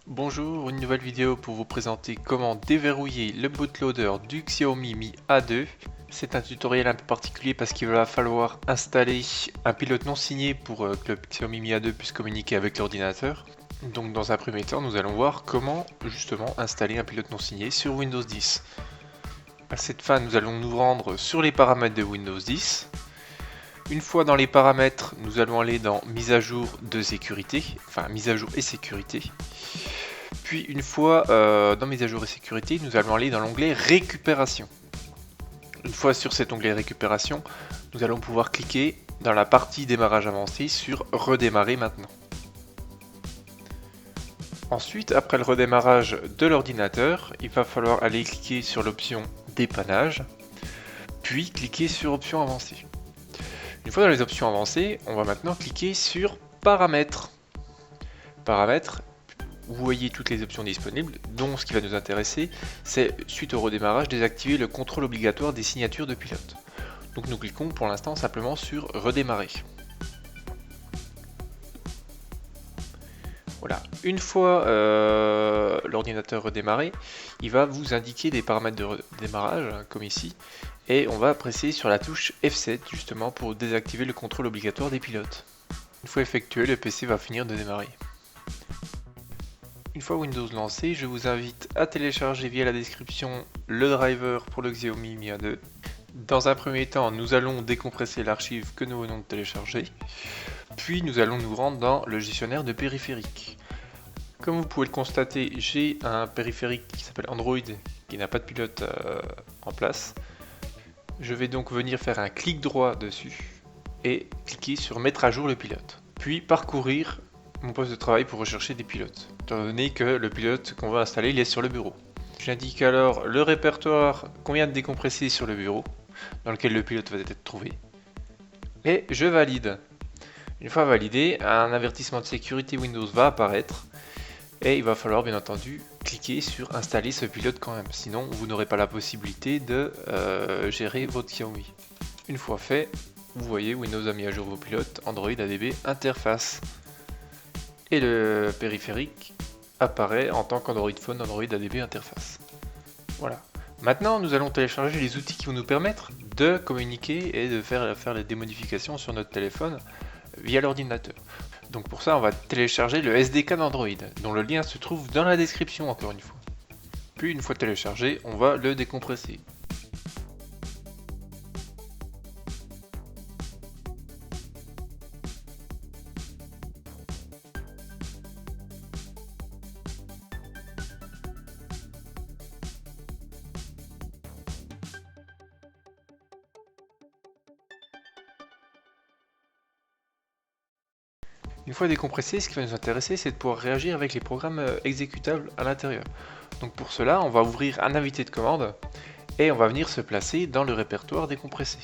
Bonjour, une nouvelle vidéo pour vous présenter comment déverrouiller le bootloader du Xiaomi Mi A2. C'est un tutoriel un peu particulier parce qu'il va falloir installer un pilote non signé pour que le Xiaomi Mi A2 puisse communiquer avec l'ordinateur. Donc dans un premier temps, nous allons voir comment justement installer un pilote non signé sur Windows 10. À cette fin, nous allons nous rendre sur les paramètres de Windows 10. Une fois dans les paramètres, nous allons aller dans mise à jour de sécurité, enfin mise à jour et sécurité. Puis une fois dans mise à jour et sécurité, nous allons aller dans l'onglet récupération. Une fois sur cet onglet récupération, nous allons pouvoir cliquer dans la partie démarrage avancé sur redémarrer maintenant. Ensuite, après le redémarrage de l'ordinateur, il va falloir aller cliquer sur l'option dépannage, puis cliquer sur options avancées. Une fois dans les options avancées, on va maintenant cliquer sur paramètres. Paramètres, vous voyez toutes les options disponibles, dont ce qui va nous intéresser, c'est suite au redémarrage, désactiver le contrôle obligatoire des signatures de pilote. Donc nous cliquons pour l'instant simplement sur redémarrer. Voilà, une fois l'ordinateur redémarré, il va vous indiquer des paramètres de redémarrage, comme ici, et on va presser sur la touche F7 justement pour désactiver le contrôle obligatoire des pilotes. Une fois effectué, le PC va finir de démarrer. Une fois Windows lancé, je vous invite à télécharger via la description le driver pour le Xiaomi Mi A2. Dans un premier temps, nous allons décompresser l'archive que nous venons de télécharger. Puis nous allons nous rendre dans le gestionnaire de périphériques. Comme vous pouvez le constater, j'ai un périphérique qui s'appelle Android qui n'a pas de pilote en place. Je vais donc venir faire un clic droit dessus et cliquer sur mettre à jour le pilote. Puis parcourir mon poste de travail pour rechercher des pilotes, étant donné que le pilote qu'on va installer il est sur le bureau. J'indique alors le répertoire qu'on vient de décompresser sur le bureau, dans lequel le pilote va être trouvé, et je valide. Une fois validé, un avertissement de sécurité Windows va apparaître, et il va falloir bien entendu cliquer sur installer ce pilote quand même, sinon vous n'aurez pas la possibilité de gérer votre Xiaomi. Une fois fait, vous voyez Windows a mis à jour vos pilotes, Android ADB interface. Et le périphérique apparaît en tant qu'Android Phone, Android ADB interface. Voilà. Maintenant, nous allons télécharger les outils qui vont nous permettre de communiquer et de faire des modifications sur notre téléphone via l'ordinateur. Donc pour ça, on va télécharger le SDK d'Android, dont le lien se trouve dans la description encore une fois. Puis une fois téléchargé, on va le décompresser. Une fois décompressé, ce qui va nous intéresser, c'est de pouvoir réagir avec les programmes exécutables à l'intérieur. Donc pour cela, on va ouvrir un invité de commande et on va venir se placer dans le répertoire décompressé.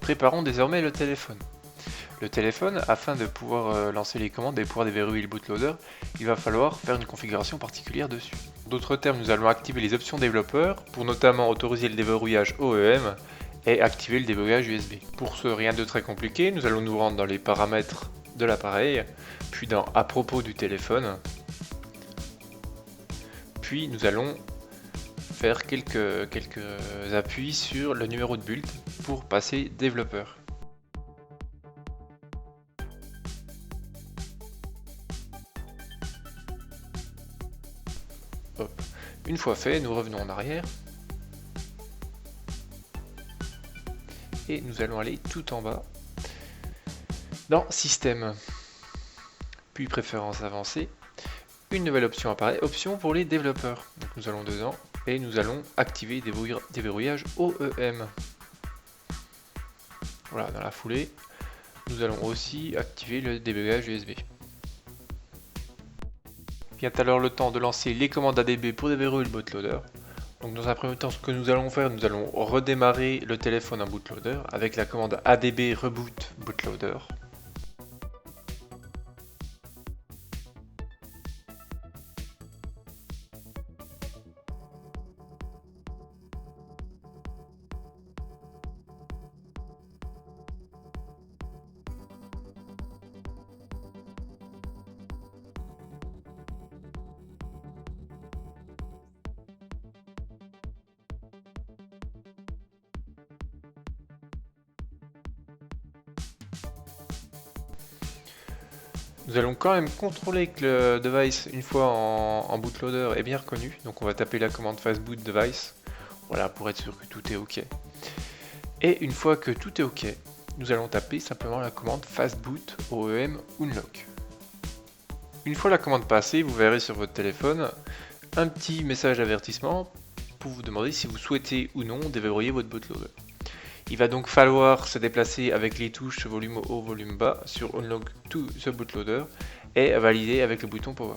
Préparons désormais le téléphone. Le téléphone, afin de pouvoir lancer les commandes et pouvoir déverrouiller le bootloader, il va falloir faire une configuration particulière dessus. En d'autres termes, nous allons activer les options développeurs pour notamment autoriser le déverrouillage OEM et activer le déverrouillage USB. Pour ce, rien de très compliqué, nous allons nous rendre dans les paramètres de l'appareil, puis dans à propos du téléphone, puis nous allons faire quelques appuis sur le numéro de build pour passer développeur. Hop. Une fois fait, nous revenons en arrière et nous allons aller tout en bas dans Système, puis Préférences avancées. Une nouvelle option apparaît, option pour les développeurs. Donc nous allons dedans et nous allons activer déverrouillage OEM. Voilà, dans la foulée, nous allons aussi activer le débugage USB. Vient alors le temps de lancer les commandes ADB pour déverrouiller le bootloader. Donc dans un premier temps, ce que nous allons faire, nous allons redémarrer le téléphone en bootloader avec la commande ADB reboot bootloader. Nous allons quand même contrôler que le device, une fois en bootloader, est bien reconnu. Donc on va taper la commande fastboot device, voilà, pour être sûr que tout est OK. Et une fois que tout est OK, nous allons taper simplement la commande fastboot OEM unlock. Une fois la commande passée, vous verrez sur votre téléphone un petit message d'avertissement pour vous demander si vous souhaitez ou non déverrouiller votre bootloader. Il va donc falloir se déplacer avec les touches volume haut, volume bas sur Unlock to the bootloader et valider avec le bouton Power.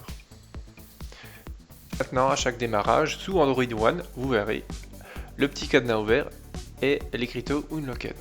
Maintenant, à chaque démarrage, sous Android One, vous verrez le petit cadenas ouvert et l'écriteau Unlocked.